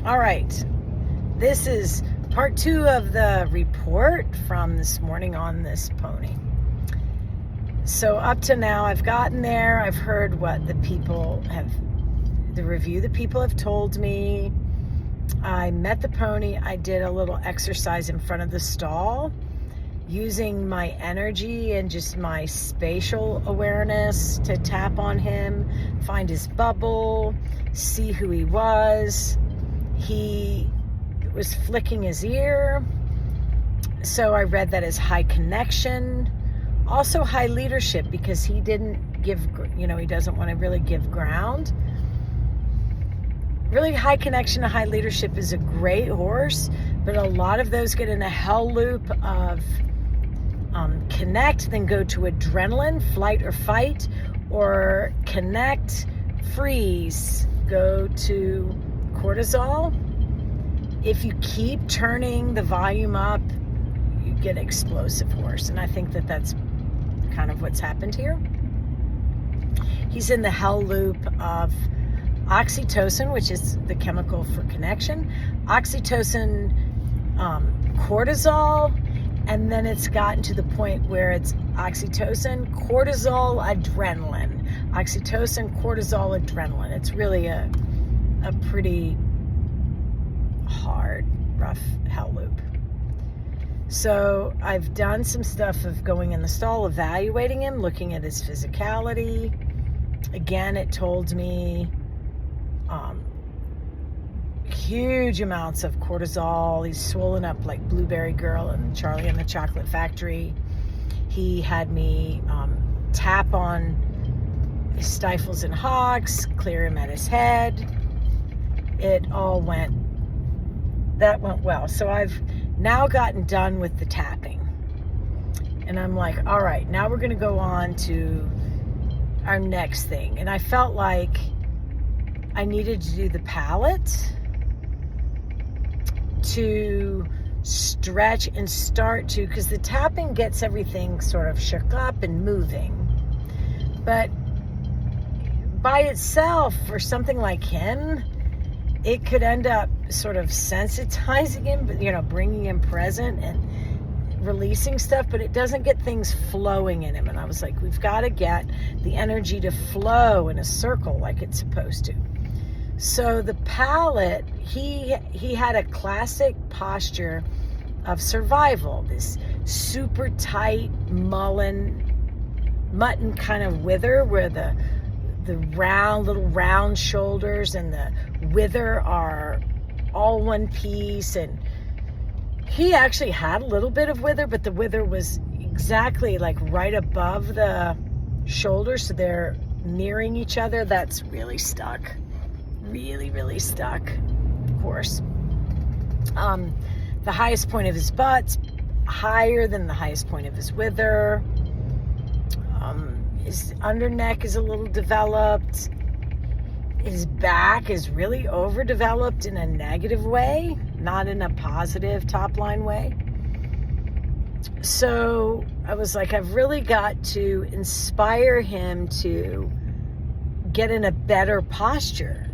All right. This is part 2 of the report from this morning on this pony. So up to now, I've gotten there. I've heard what the review the people have told me. I met the pony. I did a little exercise in front of the stall using my energy and just my spatial awareness to tap on him, find his bubble, see who he was. He was flicking his ear, so I read that as high connection, also high leadership, because he didn't give, he doesn't want to really give ground. Really high connection to high leadership is a great horse, but a lot of those get in a hell loop of connect, then go to adrenaline, flight or fight, or connect, freeze, go to cortisol. If you keep turning the volume up, you get explosive horse. And I think that that's kind of what's happened here. He's in the hell loop of oxytocin, which is the chemical for connection, oxytocin, cortisol, and then it's gotten to the point where it's oxytocin, cortisol, adrenaline. Oxytocin, cortisol, adrenaline. It's really a pretty hard, rough hell loop. So I've done some stuff of going in the stall, evaluating him, looking at his physicality. Again, it told me huge amounts of cortisol. He's swollen up like Blueberry Girl and Charlie and the Chocolate Factory. He had me tap on his stifles and hocks, clear him at his head. That went well. So I've now gotten done with the tapping. And I'm like, all right, now we're going to go on to our next thing. And I felt like I needed to do the palate to stretch and start to, because the tapping gets everything sort of shook up and moving. But by itself, for something like him, it could end up sort of sensitizing him, bringing him present and releasing stuff, but it doesn't get things flowing in him. And I was like, we've got to get the energy to flow in a circle like it's supposed to. So the palate, he had a classic posture of survival, this super tight mutton kind of wither, where the little round shoulders and the wither are all one piece. And he actually had a little bit of wither, but the wither was exactly like right above the shoulders, so they're nearing each other. That's really stuck. Really, really stuck, of course. The highest point of his butt's higher than the highest point of his wither. His underneck is a little developed. His back is really overdeveloped in a negative way, not in a positive top line way. So I was like, I've really got to inspire him to get in a better posture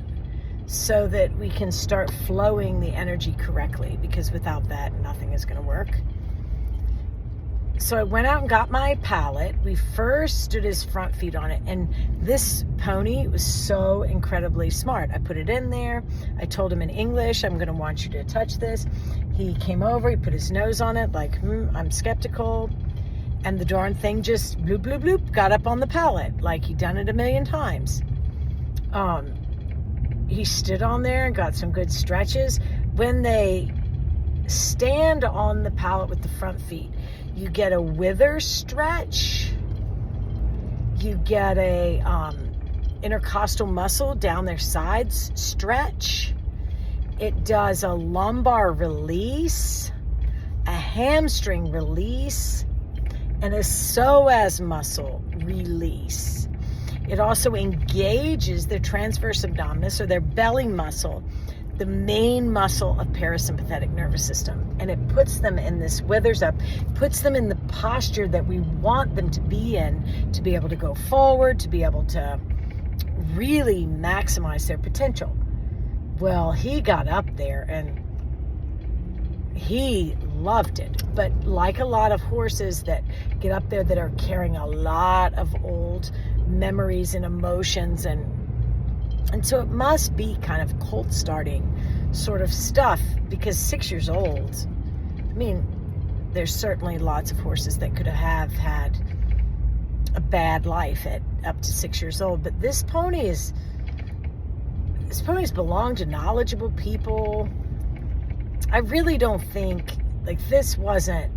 so that we can start flowing the energy correctly, because without that, nothing is going to work. So I went out and got my palette. We first stood his front feet on it. And this pony was so incredibly smart. I put it in there. I told him in English, I'm going to want you to touch this. He came over, he put his nose on it like, I'm skeptical. And the darn thing just bloop, bloop, bloop, got up on the palette like he'd done it a million times. He stood on there and got some good stretches. When they stand on the pallet with the front feet, you get a wither stretch, you get a intercostal muscle down their sides stretch, it does a lumbar release, a hamstring release, and a psoas muscle release. It also engages their transverse abdominis, or their belly muscle, the main muscle of parasympathetic nervous system. And it puts them in this, withers up, puts them in the posture that we want them to be in, to be able to go forward, to be able to really maximize their potential. Well, he got up there and he loved it. But like a lot of horses that get up there that are carrying a lot of old memories and emotions, and so it must be kind of cold starting sort of stuff, because 6 years old, I mean, there's certainly lots of horses that could have had a bad life at up to 6 years old, but this pony's belonged to knowledgeable people. I really don't think, like, this wasn't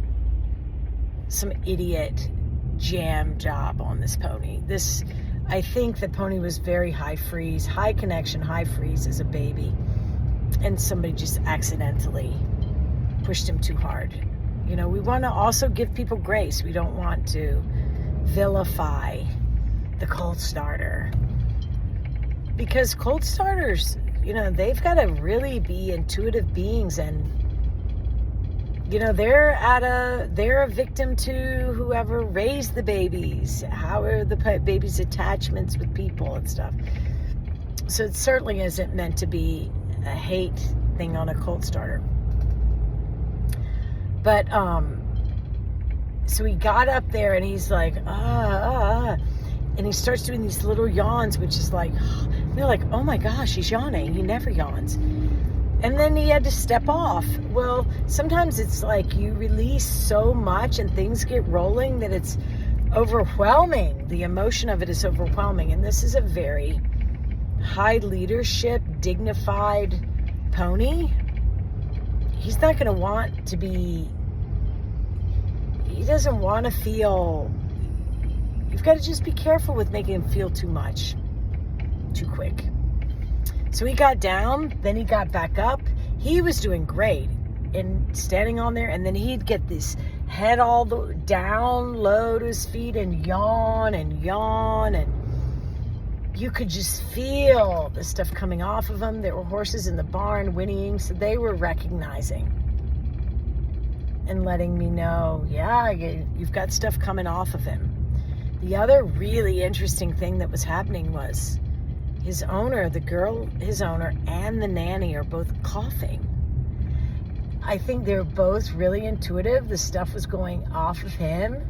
some idiot jam job on this pony. I think the pony was very high freeze, high connection, high freeze as a baby, and somebody just accidentally pushed him too hard. You know, we want to also give people grace. We don't want to vilify the cold starter, because cold starters, you know, they've got to really be intuitive beings, and you know, they're a victim to whoever raised the babies, how are the babies' attachments with people and stuff. So it certainly isn't meant to be a hate thing on a cold starter. But so he got up there and he's like, and he starts doing these little yawns, which is like, they're like, oh my gosh, he's yawning. He never yawns. And then he had to step off. Well, sometimes it's like you release so much and things get rolling that it's overwhelming. The emotion of it is overwhelming. And this is a very high leadership, dignified pony. He's not going to want to be, he doesn't want to feel, you've got to just be careful with making him feel too much, too quick. So he got down, then he got back up. He was doing great and standing on there, and then he'd get this head all the down low to his feet and yawn, and you could just feel the stuff coming off of him. There were horses in the barn whinnying, so they were recognizing and letting me know, yeah, you've got stuff coming off of him. The other really interesting thing that was happening was his owner, his owner and the nanny are both coughing. I think they're both really intuitive. The stuff was going off of him,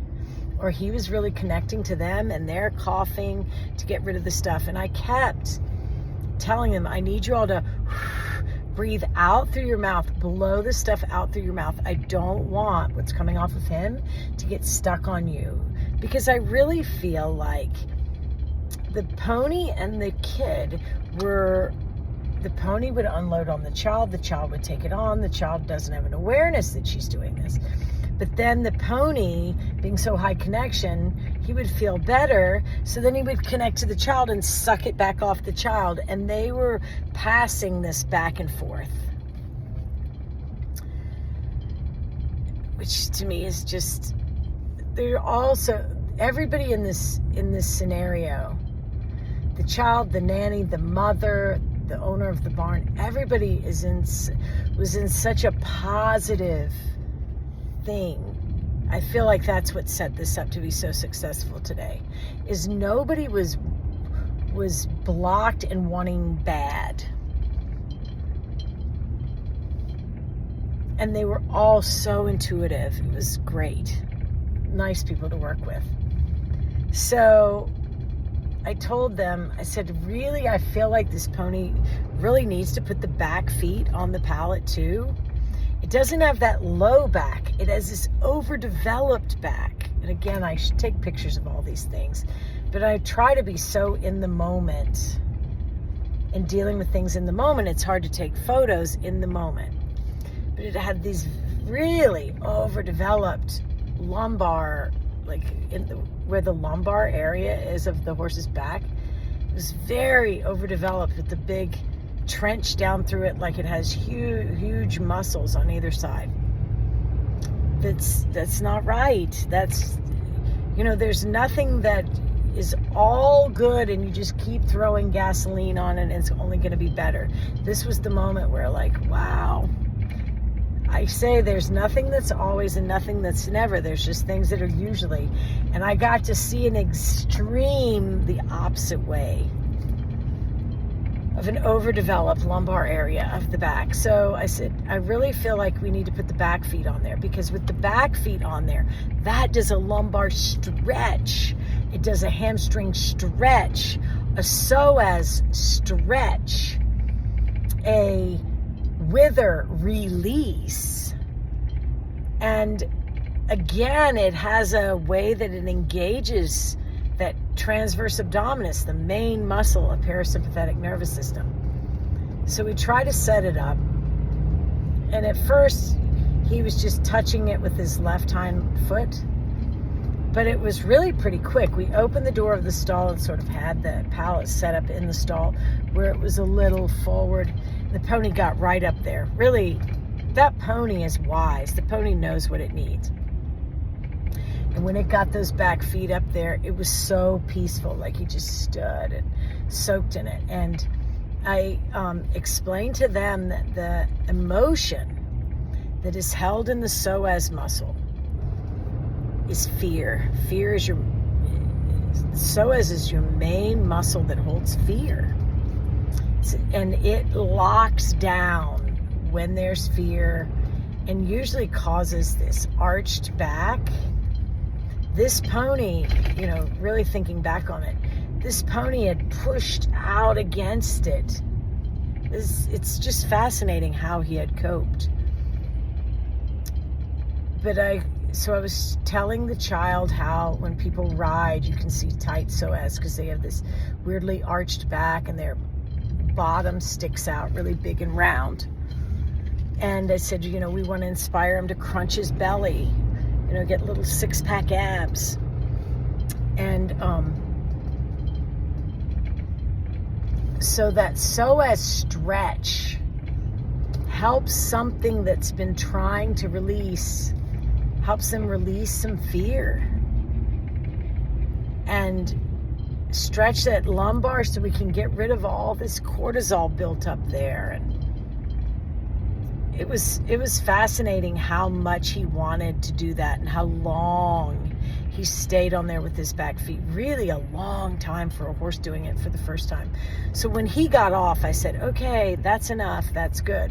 or he was really connecting to them, and they're coughing to get rid of the stuff. And I kept telling them, I need you all to breathe out through your mouth, blow the stuff out through your mouth. I don't want what's coming off of him to get stuck on you, because I really feel like the pony and the kid the pony would unload on the child would take it on, the child doesn't have an awareness that she's doing this. But then the pony, being so high connection, he would feel better, so then he would connect to the child and suck it back off the child, and they were passing this back and forth. Which to me is just, they're also, everybody in this scenario, the child, the nanny, the mother, the owner of the barn, everybody was in such a positive thing. I feel like that's what set this up to be so successful today, is nobody was blocked and wanting bad. And they were all so intuitive. It was great. Nice people to work with. So I told them, I said, really, I feel like this pony really needs to put the back feet on the pallet too. It doesn't have that low back. It has this overdeveloped back. And again, I should take pictures of all these things. But I try to be so in the moment and dealing with things in the moment. It's hard to take photos in the moment. But it had these really overdeveloped lumbar, like where the lumbar area is of the horse's back. It was very overdeveloped with the big trench down through it, like it has huge muscles on either side. That's not right. That's, you know, there's nothing that is all good and you just keep throwing gasoline on it and it's only going to be better. This was the moment where, like, wow. I say there's nothing that's always and nothing that's never. There's just things that are usually. And I got to see an extreme the opposite way. of an overdeveloped lumbar area of the back. So I said, I really feel like we need to put the back feet on there, because with the back feet on there, that does a lumbar stretch. It does a hamstring stretch, a psoas stretch, a wither release. And again, it has a way that it engages that transverse abdominis, the main muscle of parasympathetic nervous system. So we try to set it up. And at first, he was just touching it with his left hind foot. But it was really pretty quick. We opened the door of the stall and sort of had the pallet set up in the stall where it was a little forward. The pony got right up there. Really, that pony is wise. The pony knows what it needs. And when it got those back feet up there, it was so peaceful. Like he just stood and soaked in it. And I explained to them that the emotion that is held in the psoas muscle is fear. Fear is psoas is your main muscle that holds fear. And it locks down when there's fear and usually causes this arched back. This pony, really thinking back on it, this pony had pushed out against it. It's just fascinating how he had coped. So I was telling the child how when people ride, you can see tight psoas because they have this weirdly arched back and their bottom sticks out really big and round. And I said, we want to inspire him to crunch his belly, get little six-pack abs. And so that psoas stretch helps something that's been trying to release, helps them release some fear. And stretch that lumbar so we can get rid of all this cortisol built up there. And it was fascinating how much he wanted to do that and how long he stayed on there with his back feet. Really a long time for a horse doing it for the first time. So when he got off, I said, okay, that's enough. That's good.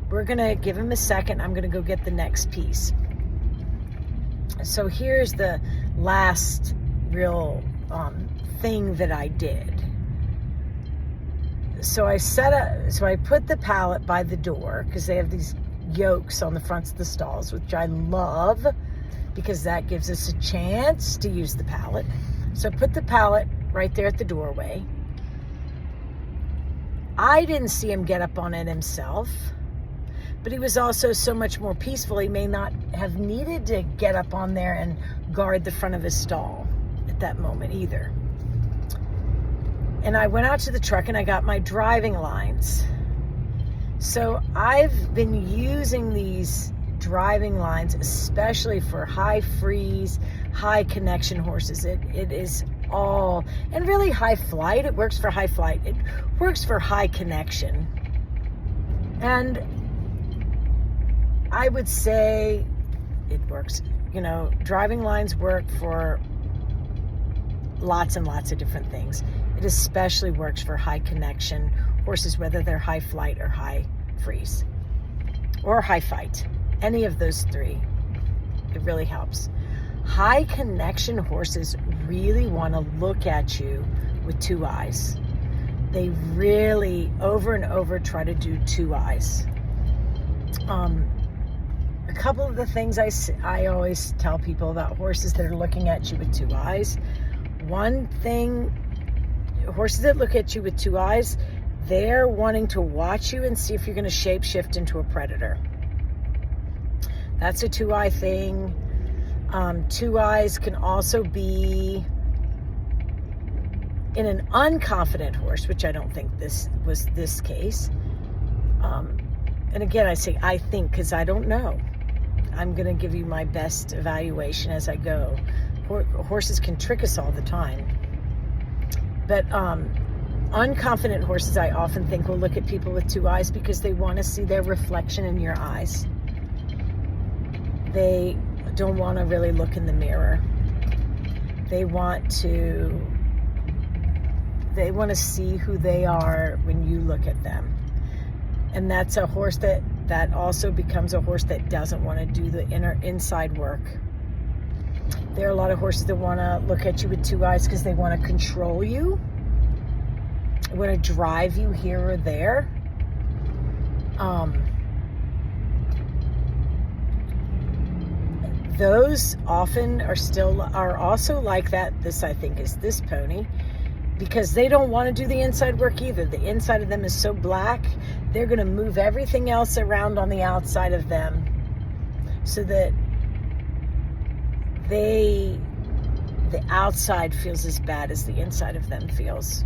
We're going to give him a second. I'm going to go get the next piece. So here's the last real thing that I did. So I put the pallet by the door because they have these yokes on the fronts of the stalls, which I love because that gives us a chance to use the pallet. So I put the pallet right there at the doorway. I didn't see him get up on it himself, but he was also so much more peaceful. He may not have needed to get up on there and guard the front of his stall at that moment either. And I went out to the truck and I got my driving lines. So I've been using these driving lines, especially for high freeze, high connection horses. It is all, and really high flight. It works for high flight. It works for high connection. And I would say it works, driving lines work for lots and lots of different things. It especially works for high connection horses, whether they're high flight or high freeze or high fight. Any of those three, it really helps. High connection horses really want to look at you with two eyes. They really, over and over, try to do two eyes. A couple of the things I always tell people about horses that are looking at you with two eyes. One thing, horses that look at you with two eyes, they're wanting to watch you and see if you're going to shapeshift into a predator. That's a two-eye thing. Two eyes can also be in an unconfident horse, which I don't think this was this case. And again, I say I think because I don't know. I'm going to give you my best evaluation as I go. Horses can trick us all the time. But unconfident horses, I often think, will look at people with two eyes because they want to see their reflection in your eyes. They don't want to really look in the mirror. They want to They want to see who they are when you look at them. And that's a horse that also becomes a horse that doesn't want to do the inside work. There are a lot of horses that want to look at you with two eyes because they want to control you. They want to drive you here or there. Those often are also like that. This, I think, is this pony, because they don't want to do the inside work either. The inside of them is so black, they're going to move everything else around on the outside of them so that the outside feels as bad as the inside of them feels.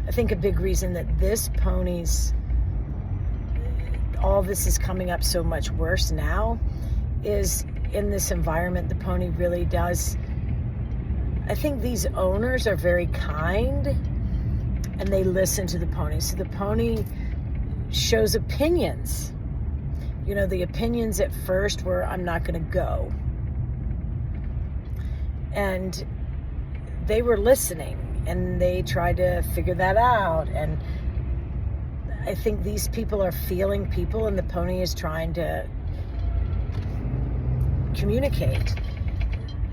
I think a big reason that this pony's, all this is coming up so much worse now is in this environment. The pony really does, I think these owners are very kind and they listen to the pony. So the pony shows opinions. You know, the opinions at first were, I'm not going to go. And they were listening and they tried to figure that out. And I think these people are feeling people, and the pony is trying to communicate.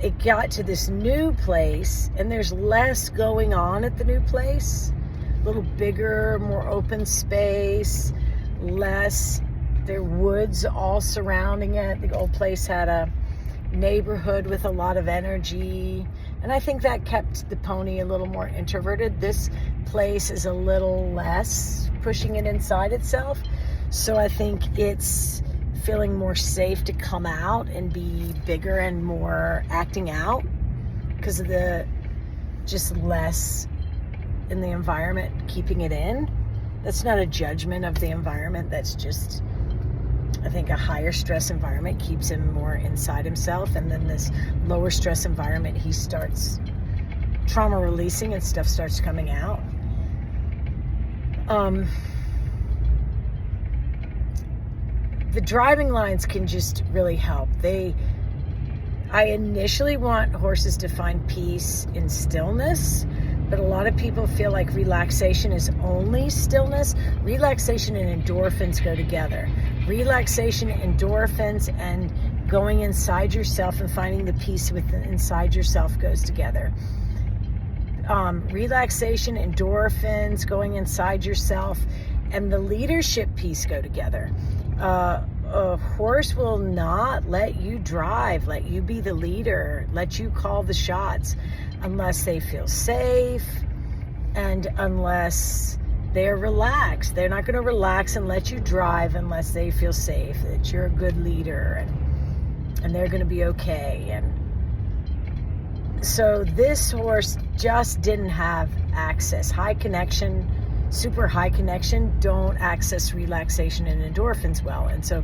It got to this new place, and there's less going on at the new place. A little bigger, more open space, less. There were woods all surrounding it. The old place had a neighborhood with a lot of energy, and I think that kept the pony a little more introverted. This place is a little less pushing it inside itself, so I think it's feeling more safe to come out and be bigger and more acting out because of the just less in the environment keeping it in. That's not a judgment of the environment. That's just, I think, a higher stress environment keeps him more inside himself, and then this lower stress environment, he starts trauma releasing and stuff starts coming out. The driving lines can just really help. I initially want horses to find peace in stillness, but a lot of people feel like relaxation is only stillness. Relaxation and endorphins go together. Relaxation, endorphins, and going inside yourself and finding the peace inside yourself goes together. Relaxation, endorphins, going inside yourself, and the leadership piece go together. A horse will not let you drive, let you be the leader, let you call the shots unless they feel safe and unless they're relaxed. They're not going to relax and let you drive unless they feel safe, that you're a good leader and they're going to be okay. And so this horse just didn't have access. High connection, super high connection, don't access relaxation and endorphins well. And so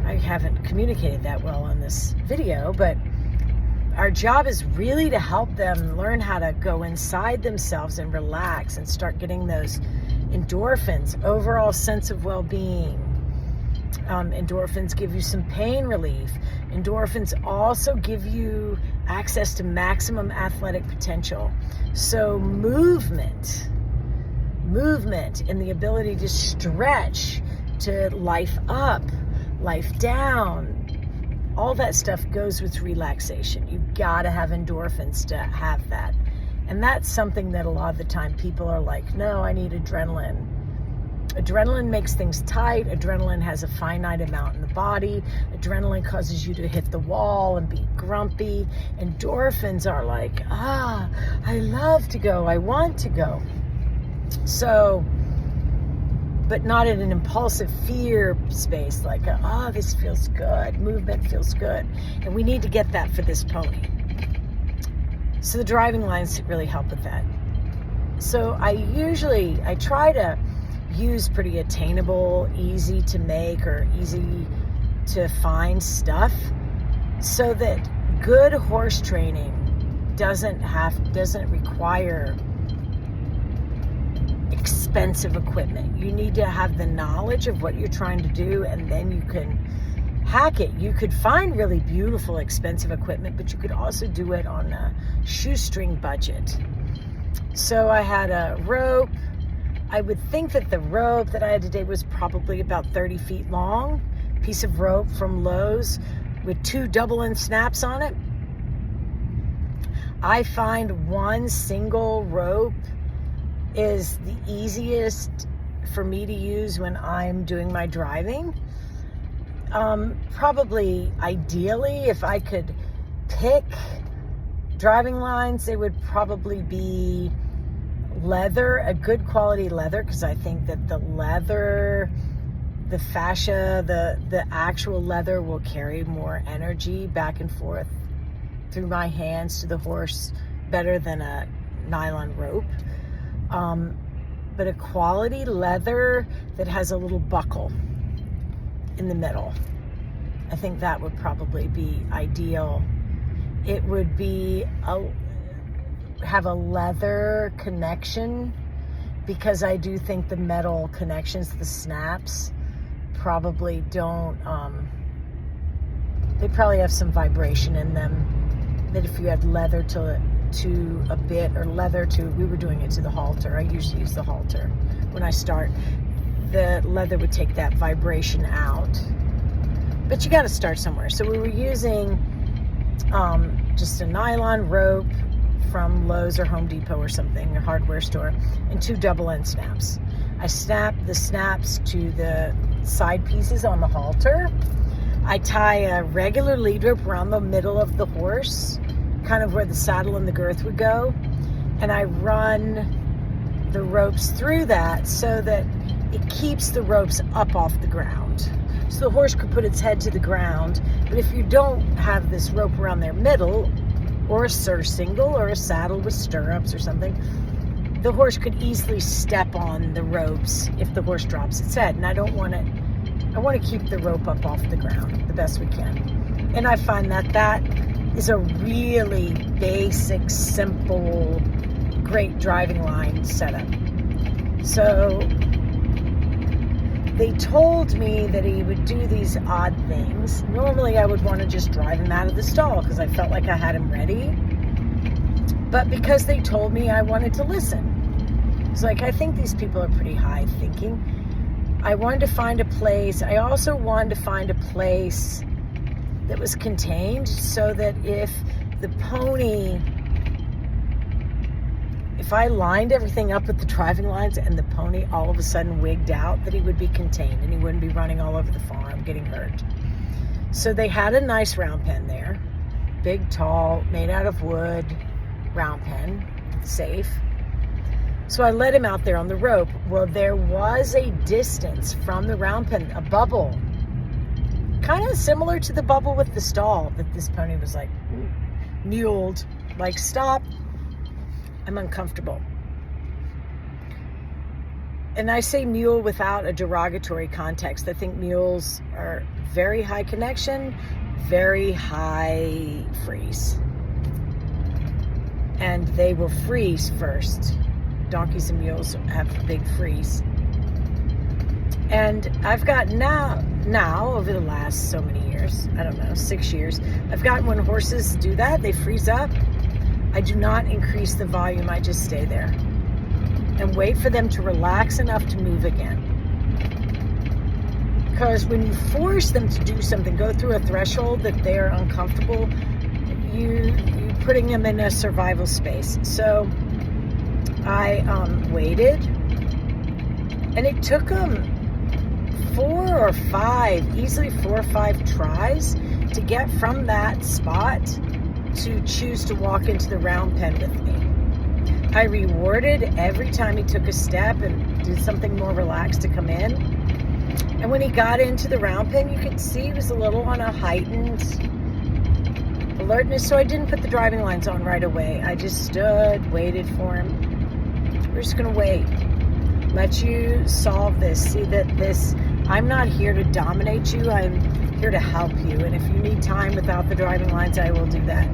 I haven't communicated that well on this video, but our job is really to help them learn how to go inside themselves and relax and start getting those endorphins, overall sense of well-being. Endorphins give you some pain relief. Endorphins also give you access to maximum athletic potential. So movement and the ability to stretch, to life up, life down, all that stuff goes with relaxation. You've got to have endorphins to have that. And that's something that a lot of the time people are like, no, I need adrenaline. Adrenaline makes things tight. Adrenaline has a finite amount in the body. Adrenaline causes you to hit the wall and be grumpy. Endorphins are like, I love to go. I want to go. So, but not in an impulsive fear space, like, this feels good. Movement feels good. And we need to get that for this pony. So the driving lines really help with that. So I try to use pretty attainable, easy to make or easy to find stuff so that good horse training doesn't require expensive equipment. You need to have the knowledge of what you're trying to do, and then you can hack it. You could find really beautiful, expensive equipment, but you could also do it on a shoestring budget. So I had a rope. I would think that the rope that I had today was probably about 30 feet long. Piece of rope from Lowe's with 2 double-end snaps on it. I find one single rope is the easiest for me to use when I'm doing my driving. Probably ideally, if I could pick driving lines, they would probably be leather, a good quality leather, because I think that the leather, the fascia, the actual leather will carry more energy back and forth through my hands to the horse better than a nylon rope. But a quality leather that has a little buckle in the middle, I think that would probably be ideal. It would be have a leather connection, because I do think the metal connections, the snaps, probably don't, they probably have some vibration in them, that if you had leather to a bit, or leather to, we were doing it to the halter. I usually use the halter when I start. The leather would take that vibration out. But you got to start somewhere. So we were using just a nylon rope from Lowe's or Home Depot or something, a hardware store, and 2 double-end snaps. I snapped the snaps to the side pieces on the halter. I tie a regular lead rope around the middle of the horse, kind of where the saddle and the girth would go, and I run the ropes through that so that it keeps the ropes up off the ground. So the horse could put its head to the ground, but if you don't have this rope around their middle, or a surcingle, or a saddle with stirrups or something, the horse could easily step on the ropes if the horse drops its head. And I want to keep the rope up off the ground the best we can. And I find that that is a really basic, simple, great driving line setup. So they told me that he would do these odd things. Normally I would want to just drive him out of the stall because I felt like I had him ready. But because they told me, I wanted to listen. It's like, I think these people are pretty high thinking. I wanted to find a place. I also wanted to find a place that was contained, so that if the pony, if I lined everything up with the driving lines and the pony all of a sudden wigged out, that he would be contained and he wouldn't be running all over the farm getting hurt. So they had a nice round pen there, big, tall, made out of wood round pen, safe. So I let him out there on the rope. Well, there was a distance from the round pen, a bubble, kind of similar to the bubble with the stall, that this pony was like muled, like, stop, I'm uncomfortable. And I say mule without a derogatory context. I think mules are very high connection, very high freeze. And they will freeze first. Donkeys and mules have big freeze. And I've got now over the last so many years, I don't know, 6 years, I've gotten when horses do that, they freeze up, I do not increase the volume, I just stay there and wait for them to relax enough to move again. Because when you force them to do something, go through a threshold that they're uncomfortable, you're putting them in a survival space. So I waited, and it took them 4 or 5, easily 4 or 5 tries to get from that spot to choose to walk into the round pen with me. I rewarded every time he took a step and did something more relaxed to come in. And when he got into the round pen, you could see he was a little on a heightened alertness. So I didn't put the driving lines on right away. I just stood, waited for him. We're just going to wait. Let you solve this. See that this, I'm not here to dominate you. I'm here to help you. And if you need time without the driving lines, I will do that.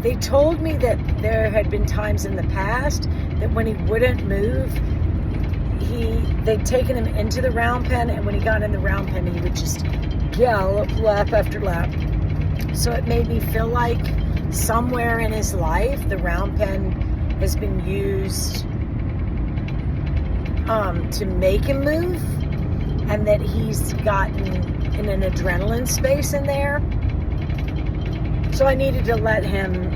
They told me that there had been times in the past that when he wouldn't move, they'd taken him into the round pen, and when he got in the round pen, he would just gallop lap after lap. So it made me feel like somewhere in his life, the round pen has been used to make him move, and that he's gotten in an adrenaline space in there. So I needed to let him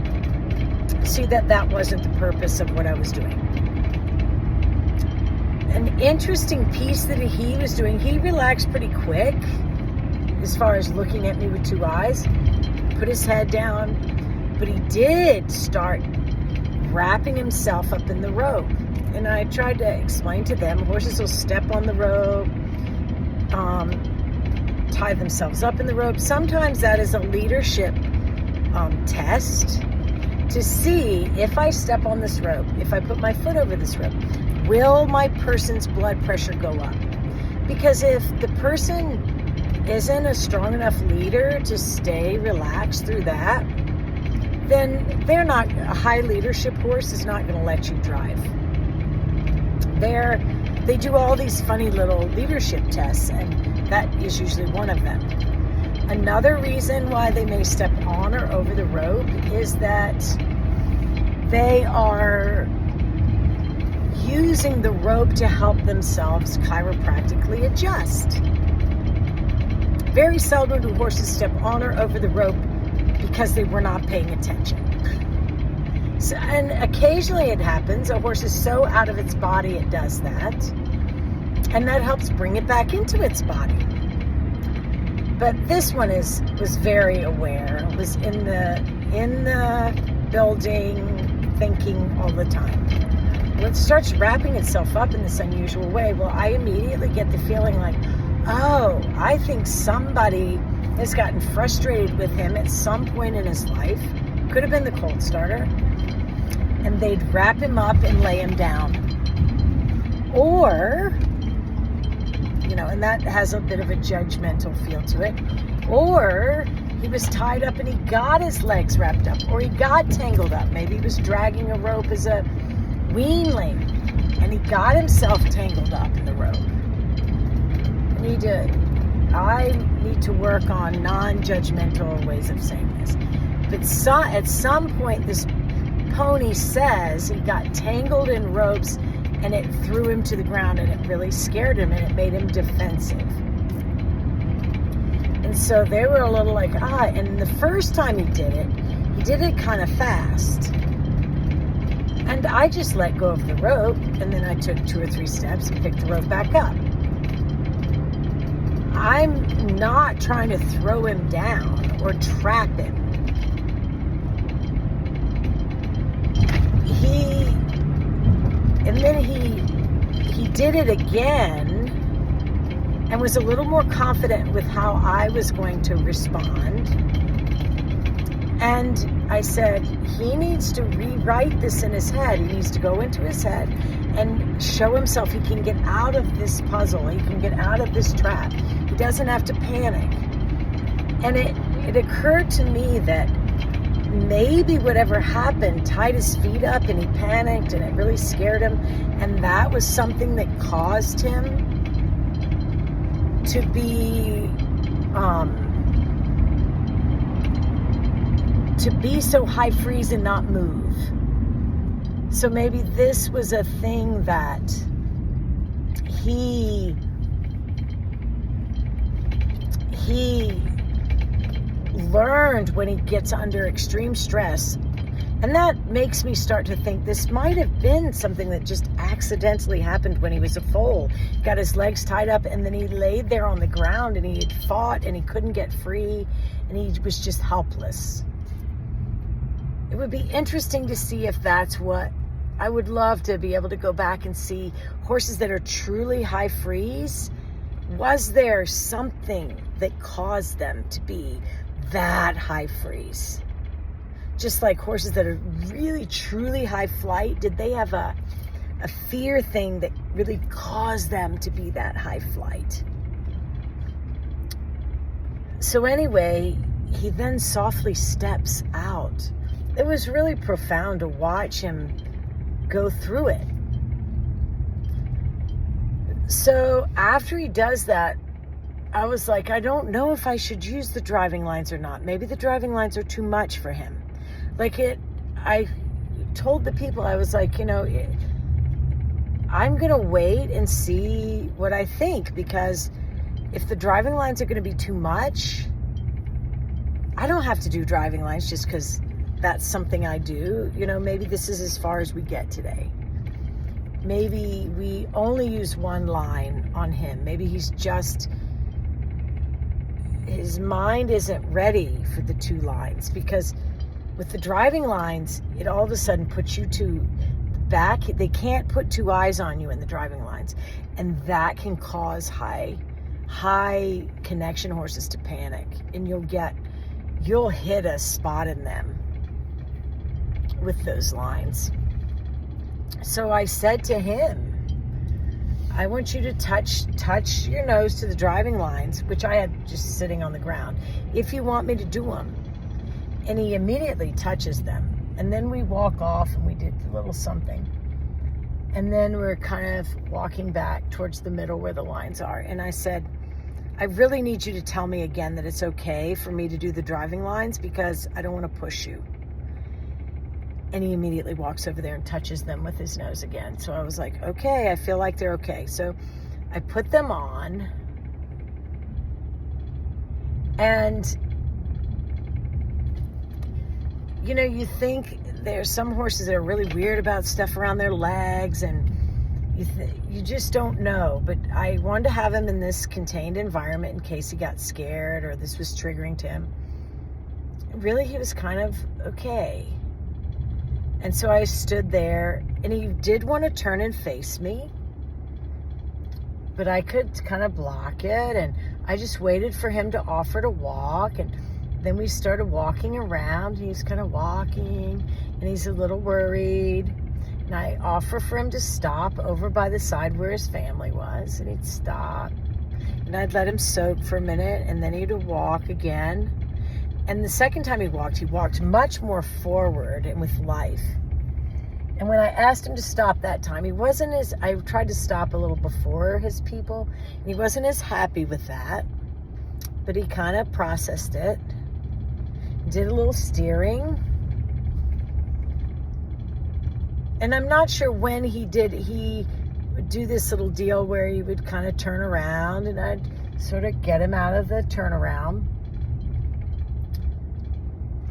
see that that wasn't the purpose of what I was doing. An interesting piece that he was doing, he relaxed pretty quick as far as looking at me with two eyes, put his head down, but he did start wrapping himself up in the rope. And I tried to explain to them, horses will step on the rope, tie themselves up in the rope. Sometimes that is a leadership test to see if I step on this rope, if I put my foot over this rope, will my person's blood pressure go up? Because if the person isn't a strong enough leader to stay relaxed through that, then they're not, a high leadership horse is not going to let you drive. They do all these funny little leadership tests, and that is usually one of them. Another reason why they may step on or over the rope is that they are using the rope to help themselves chiropractically adjust. Very seldom do horses step on or over the rope because they were not paying attention. So, and occasionally it happens, a horse is so out of its body it does that, and that helps bring it back into its body. But this one was very aware, was in the building, thinking all the time. When it starts wrapping itself up in this unusual way, well, I immediately get the feeling like, oh, I think somebody has gotten frustrated with him at some point in his life. Could have been the colt starter. And they'd wrap him up and lay him down. Or, and that has a bit of a judgmental feel to it. Or he was tied up and he got his legs wrapped up. Or he got tangled up. Maybe he was dragging a rope as a weanling and he got himself tangled up in the rope. I need to work on non-judgmental ways of saying this. But at some point, this pony says he got tangled in ropes and it threw him to the ground, and it really scared him and it made him defensive. And so they were a little like, and the first time he did it kind of fast. And I just let go of the rope, and then I took 2 or 3 steps and picked the rope back up. I'm not trying to throw him down or trap him. He did it again and was a little more confident with how I was going to respond. And I said, he needs to rewrite this in his head. He needs to go into his head and show himself he can get out of this puzzle. He can get out of this trap. He doesn't have to panic. And it occurred to me that maybe whatever happened tied his feet up and he panicked and it really scared him. And that was something that caused him to be so high freeze and not move. So maybe this was a thing that he learned when he gets under extreme stress. And that makes me start to think this might have been something that just accidentally happened when he was a foal. Got his legs tied up and then he laid there on the ground and he had fought and he couldn't get free and he was just helpless. It would be interesting to see if that's what I would love to be able to go back and see horses that are truly high freeze. Was there something that caused them to be that high freeze? Just like horses that are really, truly high flight, did they have a fear thing that really caused them to be that high flight? So anyway, he then softly steps out. It was really profound to watch him go through it. So after he does that, I was like, I don't know if I should use the driving lines or not. Maybe the driving lines are too much for him. I told the people, I was like, I'm going to wait and see what I think, because if the driving lines are going to be too much, I don't have to do driving lines just because that's something I do. Maybe this is as far as we get today. Maybe we only use one line on him. Maybe his mind isn't ready for the 2 lines, because with the driving lines, it all of a sudden puts you to back. They can't put 2 eyes on you in the driving lines, and that can cause high connection horses to panic, and you'll hit a spot in them with those lines. So I said to him, I want you to touch your nose to the driving lines, which I had just sitting on the ground, if you want me to do them. And he immediately touches them. And then we walk off and we did a little something. And then we're kind of walking back towards the middle where the lines are. And I said, I really need you to tell me again that it's okay for me to do the driving lines, because I don't want to push you. And he immediately walks over there and touches them with his nose again. So I was like, okay, I feel like they're okay. So I put them on. And, you think there's some horses that are really weird about stuff around their legs, and you just don't know. But I wanted to have him in this contained environment in case he got scared or this was triggering to him. Really, he was kind of okay. And so I stood there, and he did want to turn and face me, but I could kind of block it, and I just waited for him to offer to walk. And then we started walking around. He's kind of walking, and he's a little worried. And I offer for him to stop over by the side where his family was, and he'd stop. And I'd let him soak for a minute, and then he'd walk again. And the second time he walked much more forward and with life. And when I asked him to stop that time, I tried to stop a little before his people, and he wasn't as happy with that, but he kind of processed it, did a little steering. And I'm not sure when he would do this little deal where he would kind of turn around, and I'd sort of get him out of the turnaround.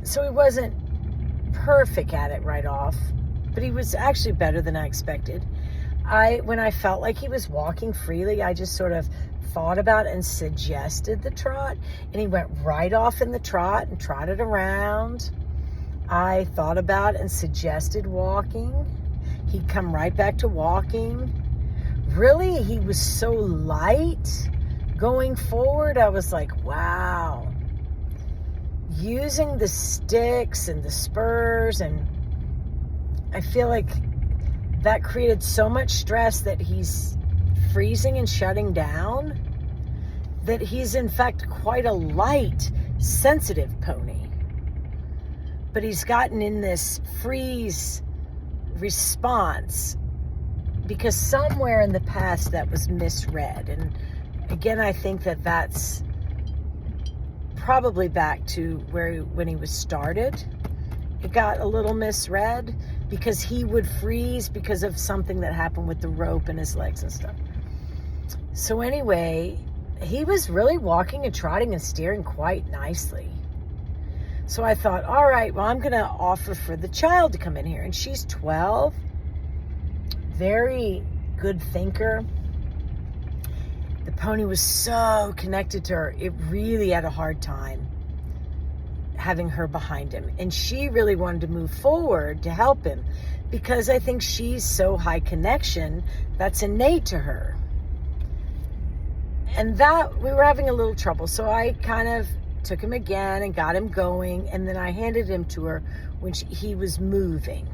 So he wasn't perfect at it right off, but he was actually better than I expected. When I felt like he was walking freely, I just sort of thought about and suggested the trot, and he went right off in the trot and trotted around. I thought about and suggested walking. He'd come right back to walking. Really, he was so light going forward. I was like, wow. Using the sticks and the spurs, and I feel like that created so much stress that he's freezing and shutting down, that he's in fact quite a light, sensitive pony. But he's gotten in this freeze response because somewhere in the past that was misread. And again, I think that that's probably back to when he was started. It got a little misread because he would freeze because of something that happened with the rope in his legs and stuff. So anyway, he was really walking and trotting and steering quite nicely. So I thought, all right, well, I'm going to offer for the child to come in here. And she's 12, very good thinker. The pony was so connected to her, it really had a hard time having her behind him. And she really wanted to move forward to help him because I think she's so high connection, that's innate to her. And that, we were having a little trouble. So I kind of took him again and got him going. And then I handed him to her when he was moving.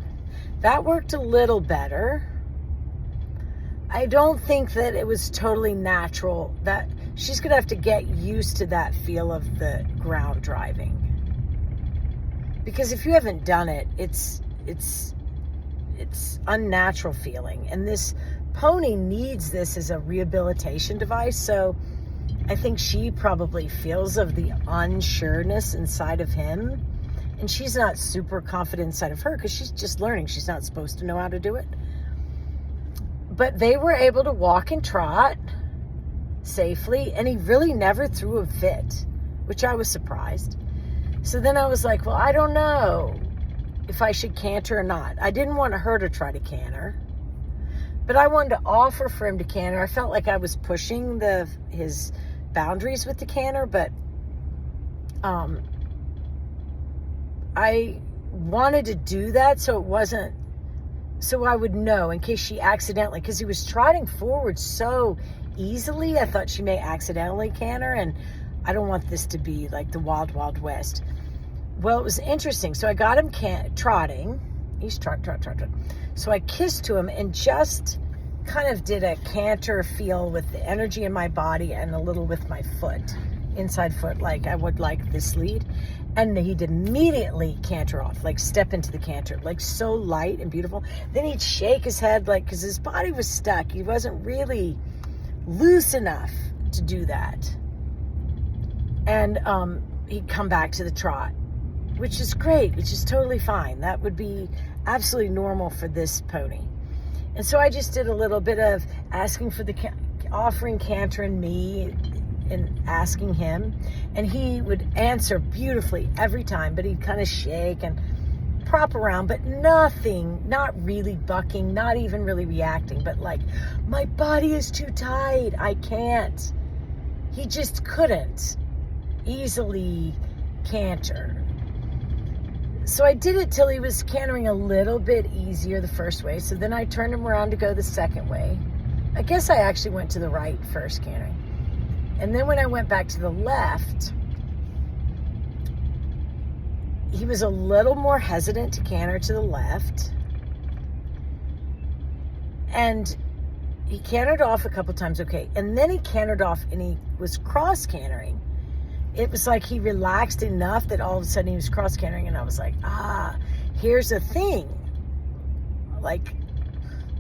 That worked a little better. I don't think that it was totally natural. That she's going to have to get used to that feel of the ground driving. Because if you haven't done it, it's unnatural feeling. And this pony needs this as a rehabilitation device. So I think she probably feels of the unsureness inside of him And she's not super confident inside of her because she's just learning. She's not supposed to know how to do it. But they were able to walk and trot safely, and he really never threw a fit, which I was surprised. So then I was like, well, I don't know if I should canter or not. I didn't want her to try to canter, but I wanted to offer for him to canter. I felt like I was pushing his boundaries with the canter, but I wanted to do that so I would know in case she accidentally, because he was trotting forward so easily, I thought she may accidentally canter, and I don't want this to be like the wild, wild west. Well, it was interesting. So I got him trotting. He's trot. So I kissed to him and just kind of did a canter feel with the energy in my body and a little with my foot, inside foot, like I would like this lead. And he'd immediately canter off, like step into the canter, like so light and beautiful. Then he'd shake his head, like, because his body was stuck. He wasn't really loose enough to do that. And he'd come back to the trot, which is great, which is totally fine. That would be absolutely normal for this pony. And so I just did a little bit of asking for offering canter and me and asking him, and he would answer beautifully every time, but he'd kind of shake and prop around, but nothing, not really bucking, not even really reacting, but like, my body is too tight, I can't. He just couldn't easily canter. So I did it till he was cantering a little bit easier the first way. So then I turned him around to go the second way. I guess I actually went to the right first cantering. And then when I went back to the left, he was a little more hesitant to canter to the left. And he cantered off a couple times, okay. And then he cantered off and he was cross cantering. It was like he relaxed enough that all of a sudden he was cross cantering, and I was like, here's the thing. Like,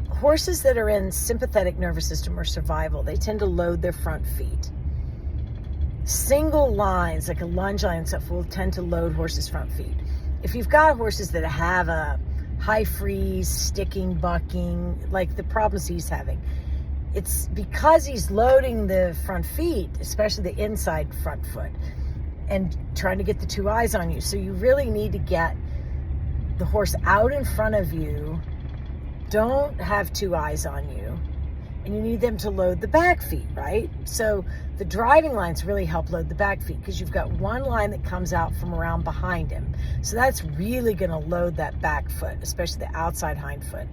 horses that are in sympathetic nervous system or survival, they tend to load their front feet. Single lines, like a lunge line and stuff, will tend to load horses' front feet. If you've got horses that have a high freeze, sticking, bucking, like the problems he's having, it's because he's loading the front feet, especially the inside front foot, and trying to get the two eyes on you. So you really need to get the horse out in front of you. Don't have two eyes on you. And you need them to load the back feet, right? So the driving lines really help load the back feet because you've got one line that comes out from around behind him. So that's really going to load that back foot, especially the outside hind foot.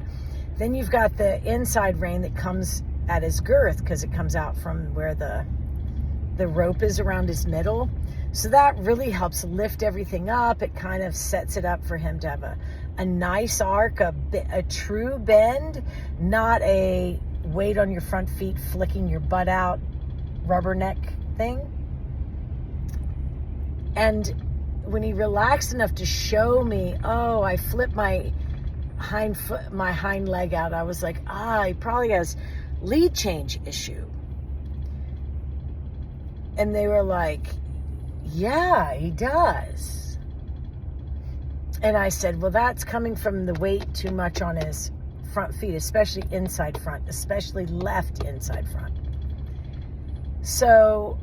Then you've got the inside rein that comes at his girth because it comes out from where the rope is around his middle. So that really helps lift everything up. It kind of sets it up for him to have a nice arc, a true bend, not a weight on your front feet, flicking your butt out, rubberneck thing. And when he relaxed enough to show me, I flipped my hind leg out, I was like, he probably has lead change issue. And they were like, yeah, he does. And I said, well, that's coming from the weight too much on his front feet, especially inside front, especially left inside front. So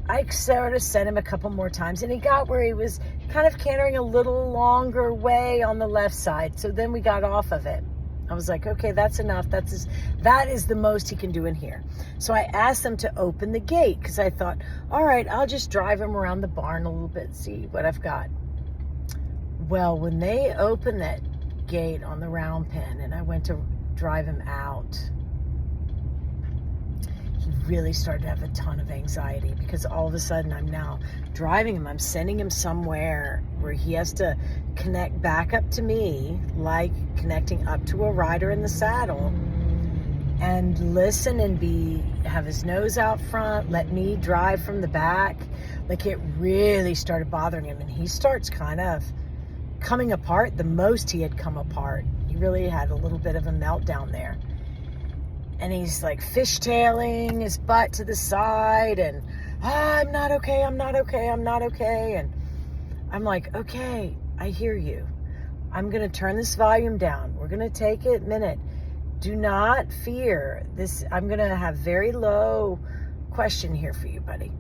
I sort of sent him a couple more times, and he got where he was kind of cantering a little longer way on the left side. So then we got off of it. I was like, okay, that's enough. That is the most he can do in here. So I asked them to open the gate because I thought, all right, I'll just drive him around the barn a little bit, see what I've got. Well, when they opened that gate on the round pen and I went to drive him out, he really started to have a ton of anxiety because all of a sudden I'm now driving him. I'm sending him somewhere where he has to connect back up to me, like connecting up to a rider in the saddle, and listen and have his nose out front, let me drive from the back. Like, it really started bothering him, and he starts kind of coming apart the most he had come apart. He really had a little bit of a meltdown there. And he's like fishtailing his butt to the side and, I'm not okay. And I'm like, okay, I hear you. I'm going to turn this volume down. We're going to take a minute. Do not fear this. I'm going to have very low question here for you, buddy.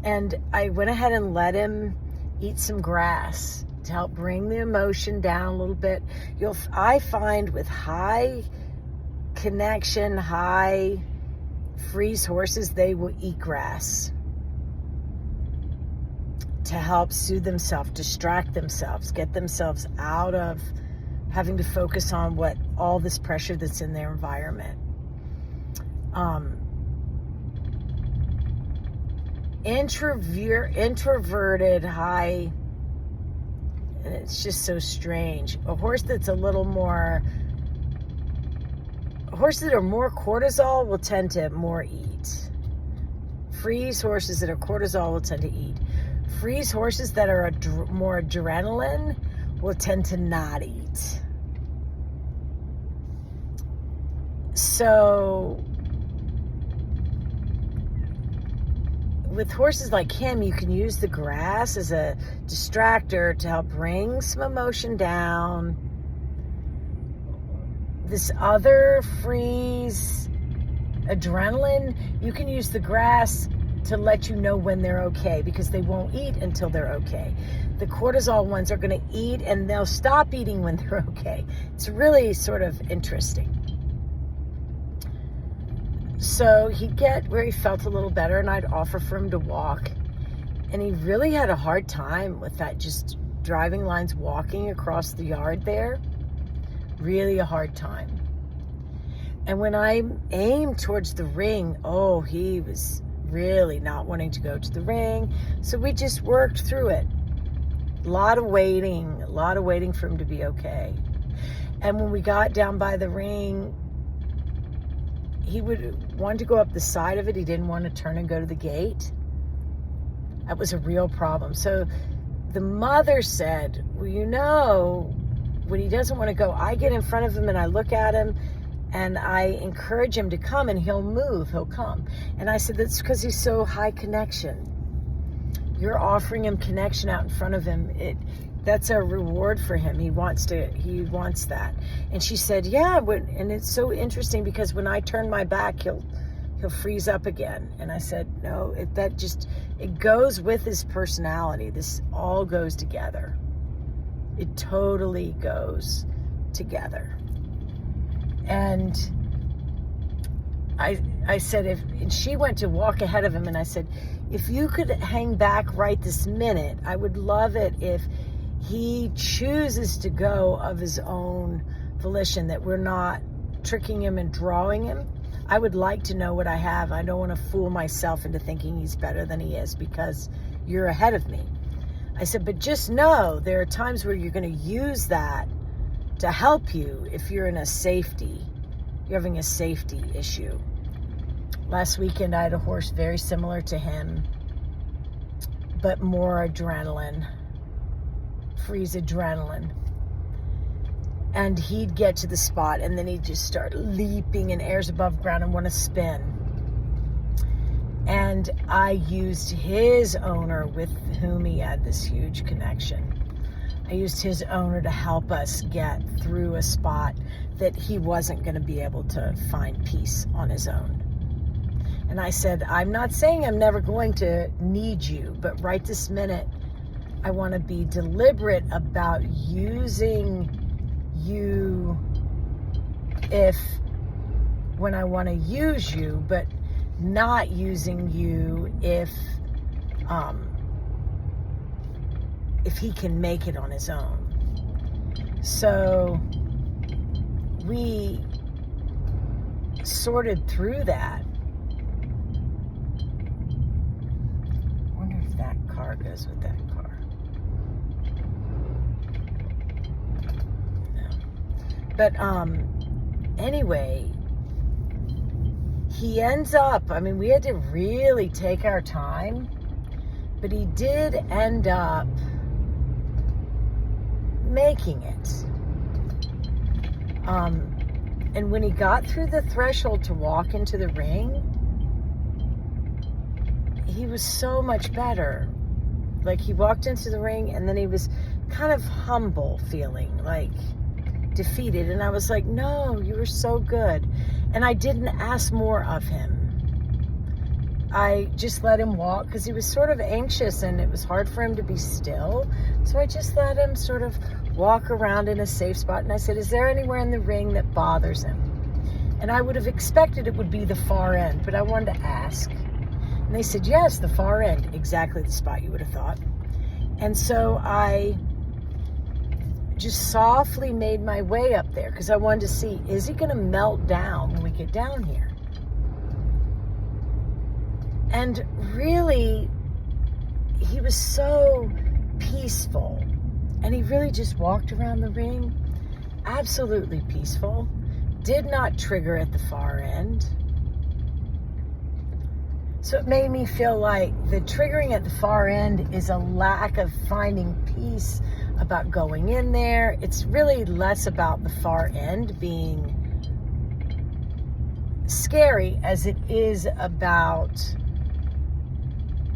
And I went ahead and let him eat some grass to help bring the emotion down a little bit. I find with high connection, high freeze horses, they will eat grass to help soothe themselves, distract themselves, get themselves out of having to focus on all this pressure that's in their environment. Introverted, high, and it's just so strange. A horse that's horses that are more cortisol will tend to more eat. Freeze horses that are cortisol will tend to eat. Freeze horses that are more adrenaline will tend to not eat. So with horses like him, you can use the grass as a distractor to help bring some emotion down. This other freeze, adrenaline, you can use the grass to let you know when they're okay, because they won't eat until they're okay. The cortisol ones are going to eat and they'll stop eating when they're okay. It's really sort of interesting. So he'd get where he felt a little better and I'd offer for him to walk. And he really had a hard time with that, just driving lines, walking across the yard there. Really a hard time. And when I aimed towards the ring, he was really not wanting to go to the ring. So we just worked through it. A lot of waiting for him to be okay. And when we got down by the ring, he would want to go up the side of it. He didn't want to turn and go to the gate. That was a real problem. So the mother said, well, when he doesn't want to go, I get in front of him and I look at him and I encourage him to come and he'll move, he'll come. And I said, that's because he's so high connection. You're offering him connection out in front of him. That's a reward for him. He wants that. And she said, yeah, and it's so interesting because when I turn my back, he'll freeze up again. And I said, no, it goes with his personality. This all goes together. It totally goes together. And I said, and she went to walk ahead of him, and I said, if you could hang back right this minute, I would love it if he chooses to go of his own volition, that we're not tricking him and drawing him. I would like to know what I have. I don't want to fool myself into thinking he's better than he is because you're ahead of me. I said, but just know there are times where you're going to use that to help you if you're having a safety issue. Last weekend, I had a horse very similar to him, but more adrenaline, freeze adrenaline. And he'd get to the spot and then he'd just start leaping in airs above ground and want to spin. And I used his owner, with whom he had this huge connection. I used his owner to help us get through a spot that he wasn't going to be able to find peace on his own. And I said, I'm not saying I'm never going to need you, but right this minute, I want to be deliberate about using you when I want to use you, but not using you if he can make it on his own. So we sorted through that. I wonder if that car goes with that car. No. But anyway, he ends up, we had to really take our time, but he did end up making it. And when he got through the threshold to walk into the ring, he was so much better. Like he walked into the ring and then he was kind of humble feeling, like defeated. And I was like, no, you were so good. And I didn't ask more of him. I just let him walk because he was sort of anxious and it was hard for him to be still. So I just let him sort of walk around in a safe spot. And I said, is there anywhere in the ring that bothers him? And I would have expected it would be the far end, but I wanted to ask. And they said, yes, the far end, exactly the spot you would have thought. And so I just softly made my way up there because I wanted to see, is he going to melt down when we get down here? And really, he was so peaceful. And he really just walked around the ring, absolutely peaceful. Did not trigger at the far end. So it made me feel like the triggering at the far end is a lack of finding peace about going in there. It's really less about the far end being scary as it is about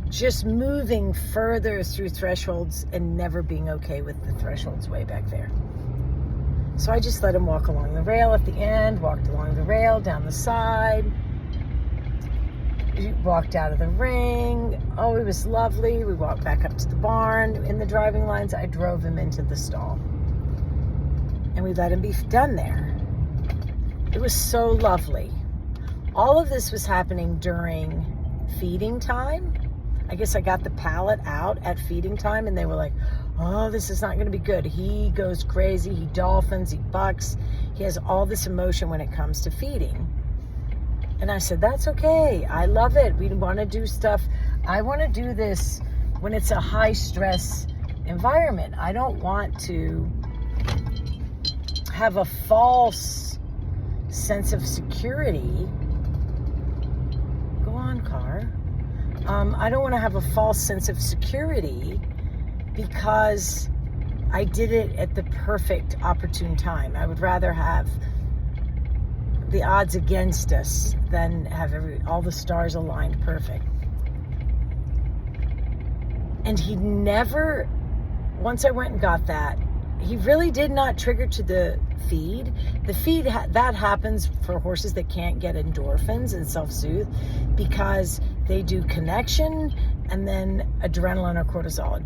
just moving further through thresholds and never being okay with the thresholds way back there. So I just let him walk along the rail at the end, walked along the rail, down the side. He walked out of the ring. Oh, it was lovely. We walked back up to the barn. In the driving lines, I drove him into the stall. And we let him be done there. It was so lovely. All of this was happening during feeding time. I guess I got the pallet out at feeding time and they were like, oh, this is not going to be good. He goes crazy. He dolphins. He bucks. He has all this emotion when it comes to feeding. And I said, that's okay. I love it. We want to do stuff. I want to do this when it's a high stress environment. I don't want to have a false sense of security. Go on, car. I don't want to have a false sense of security because I did it at the perfect opportune time. I would rather have the odds against us than have all the stars aligned perfect. And he never, once I went and got that, he really did not trigger to the feed. The feed, that happens for horses that can't get endorphins and self-soothe because they do connection and then adrenaline or cortisol.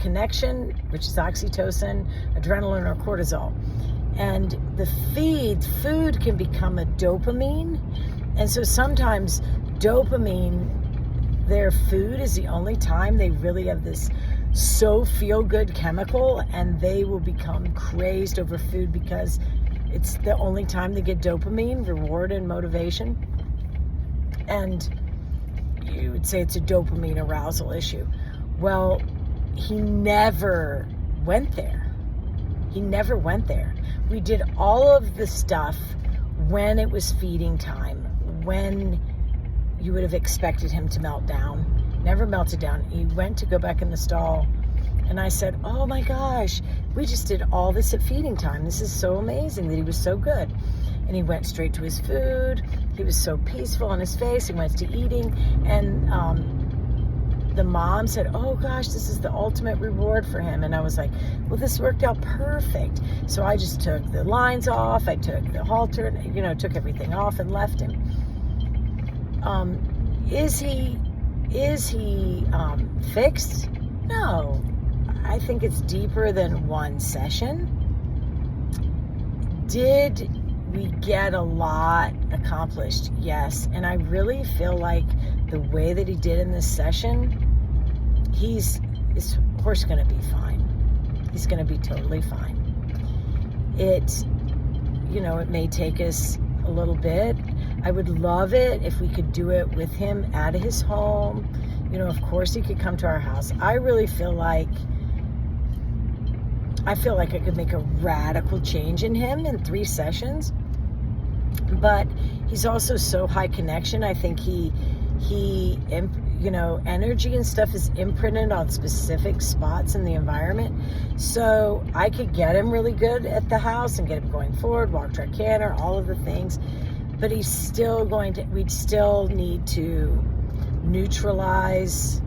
Connection, which is oxytocin, adrenaline or cortisol. And the food can become a dopamine. And so sometimes dopamine, their food is the only time they really have this so feel-good chemical, and they will become crazed over food because it's the only time they get dopamine, reward and motivation. And you would say it's a dopamine arousal issue. Well, he never went there. He never went there. We did all of the stuff when it was feeding time, when you would have expected him to melt down. Never melted down. He went to go back in the stall and I said, oh my gosh, we just did all this at feeding time. This is so amazing that he was so good. And he went straight to his food. He was so peaceful on his face. He went to eating. And the mom said, oh gosh, this is the ultimate reward for him. And I was like, well, this worked out perfect. So I just took the lines off. I took the halter, took everything off and left him. Is he fixed? No. I think it's deeper than one session. Did we get a lot accomplished? Yes. And I really feel like the way that he did in this session, his horse going to be fine. He's going to be totally fine. It may take us a little bit. I would love it if we could do it with him at his home. Of course he could come to our house. I really feel like I could make a radical change in him in 3 sessions. But he's also so high connection. I think energy and stuff is imprinted on specific spots in the environment. So I could get him really good at the house and get him going forward, walk track canter, all of the things. But we'd still need to neutralize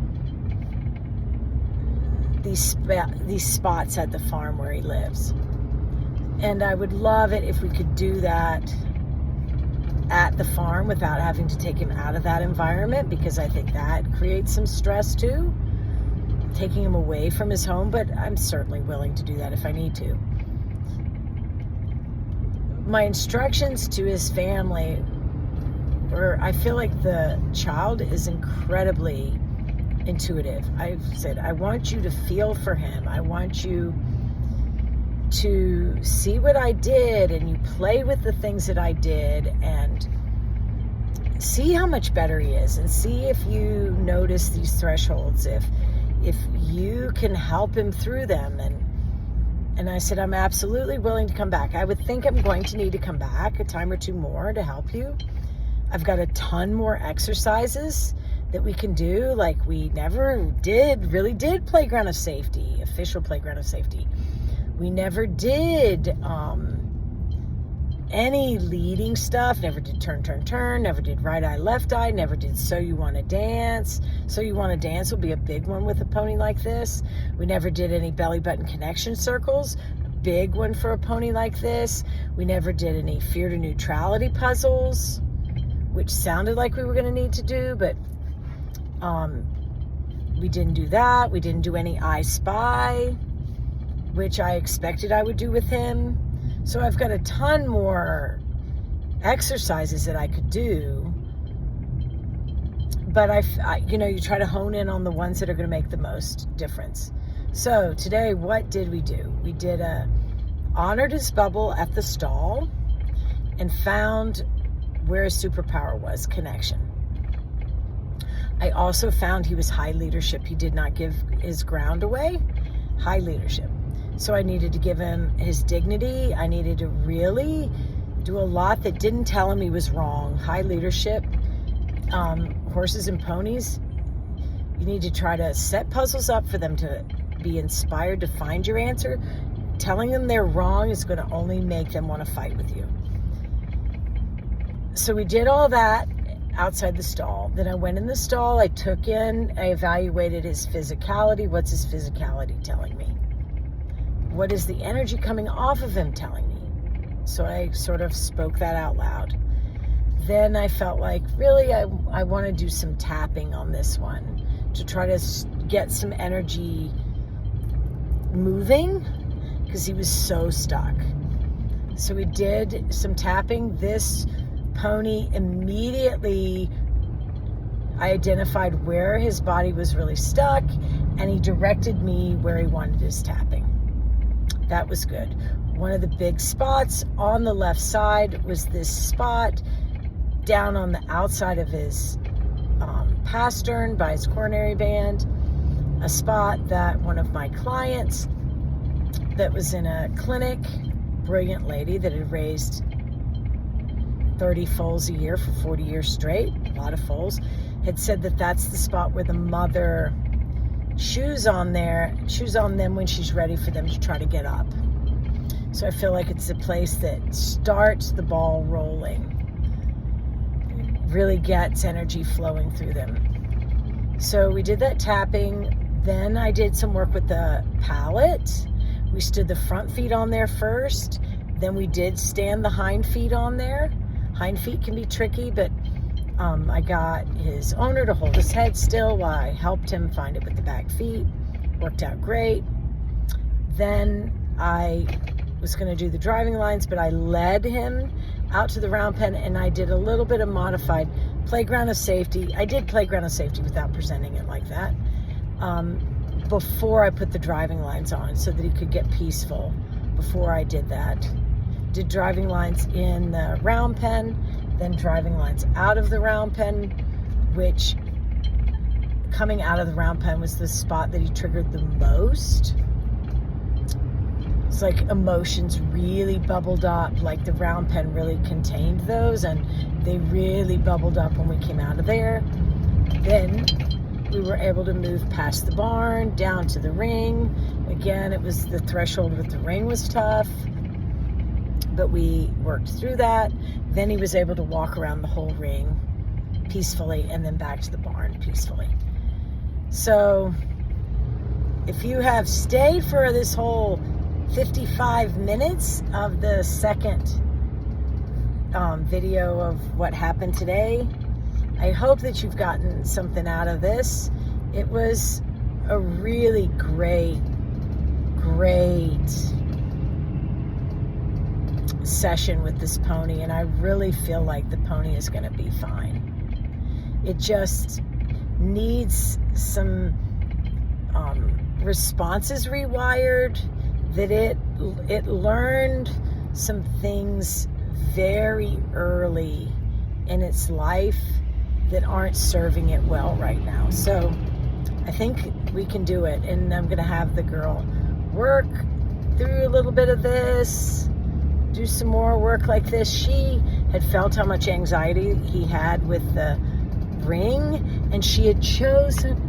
these spots at the farm where he lives. And I would love it if we could do that at the farm without having to take him out of that environment, because I think that creates some stress too, taking him away from his home. But I'm certainly willing to do that if I need to. My instructions to his family were, I feel like the child is incredibly intuitive. I've said, I want you to feel for him. I want you to see what I did, and you play with the things that I did, and see how much better he is, and see if you notice these thresholds, if you can help him through them. And I said, I'm absolutely willing to come back. I would think I'm going to need to come back a time or two more to help you. I've got a ton more exercises that we can do. Like, we never really did playground of safety, official playground of safety. We never did any leading stuff, never did turn, never did right eye, left eye, never did So You Want to Dance. So You Want to Dance will be a big one with a pony like this. We never did any belly button connection circles, a big one for a pony like this. We never did any fear to neutrality puzzles, which sounded like we were going to need to do, but we didn't do that. We didn't do any I Spy, which I expected I would do with him. So I've got a ton more exercises that I could do, but I you try to hone in on the ones that are going to make the most difference. So today, what did we do? We did honored his bubble at the stall and found where his superpower was, connection. I also found he was high leadership. He did not give his ground away. High leadership. So I needed to give him his dignity. I needed to really do a lot that didn't tell him he was wrong. High leadership. Horses and ponies, you need to try to set puzzles up for them to be inspired to find your answer. Telling them they're wrong is going to only make them want to fight with you. So we did all that outside the stall. Then I went in the stall. I evaluated his physicality. What's his physicality telling me? What is the energy coming off of him telling me? So I sort of spoke that out loud. Then I felt like, really, I want to do some tapping on this one to try to get some energy moving, because he was so stuck. So we did some tapping. This pony immediately, I identified where his body was really stuck, and he directed me where he wanted his tapping. That was good. One of the big spots on the left side was this spot down on the outside of his pastern by his coronary band, a spot that one of my clients that was in a clinic, brilliant lady that had raised 30 foals a year for 40 years straight, a lot of foals, had said that that's the spot where the mother shoes on them when she's ready for them to try to get up. So I feel like it's a place that starts the ball rolling, really gets energy flowing through them. So we did that tapping. Then I did some work with the palate. We stood the front feet on there first. Then we did stand the hind feet on there. Hind feet can be tricky, but I got his owner to hold his head still while I helped him find it with the back feet. Worked out great. Then I was going to do the driving lines, but I led him out to the round pen, and I did a little bit of modified playground of safety. I did playground of safety without presenting it like that before I put the driving lines on, so that he could get peaceful before I did that. Did driving lines in the round pen, then driving lines out of the round pen, which coming out of the round pen was the spot that he triggered the most. It's like emotions really bubbled up, like the round pen really contained those, and they really bubbled up when we came out of there. Then we were able to move past the barn, down to the ring. Again, it was the threshold with the ring was tough, but we worked through that. Then he was able to walk around the whole ring peacefully, and then back to the barn peacefully. So if you have stayed for this whole 55 minutes of the second video of what happened today, I hope that you've gotten something out of this. It was a really great session with this pony, and I really feel like the pony is going to be fine. It just needs some responses rewired, that it learned some things very early in its life that aren't serving it well right now. So I think we can do it, and I'm going to have the girl work through a little bit of this, do some more work like this. She had felt how much anxiety he had with the ring, and she had chosen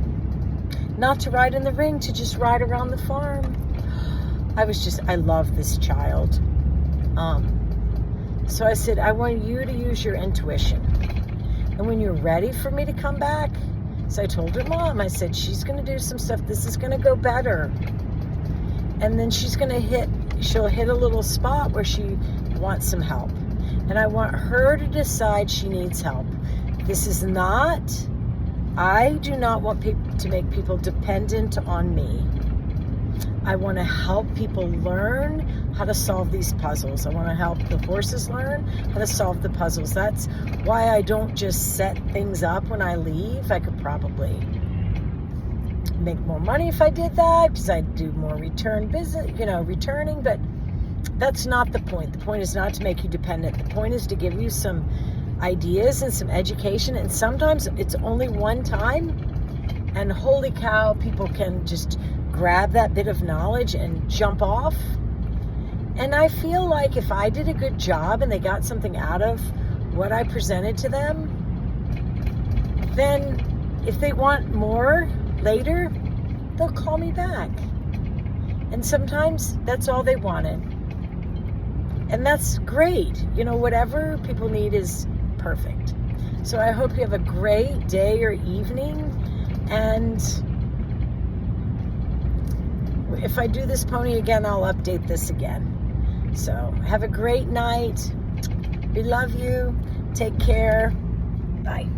not to ride in the ring, to just ride around the farm. I love this child. So I said, I want you to use your intuition. And when you're ready for me to come back, so I told her mom, I said, she's going to do some stuff. This is going to go better. And then she'll hit a little spot where she wants some help. And I want her to decide she needs help. I do not want to make people dependent on me. I want to help people learn how to solve these puzzles. I want to help the horses learn how to solve the puzzles. That's why I don't just set things up when I leave. I could probably make more money if I did that, because I do more returning, but that's not the point. The point is not to make you dependent. The point is to give you some ideas and some education, and sometimes it's only one time, and holy cow, people can just grab that bit of knowledge and jump off. And I feel like if I did a good job and they got something out of what I presented to them, then if they want more later, they'll call me back. And sometimes that's all they wanted, and that's great. Whatever people need is perfect. So I hope you have a great day or evening, and if I do this pony again, I'll update this again. So have a great night. We love you. Take care. Bye.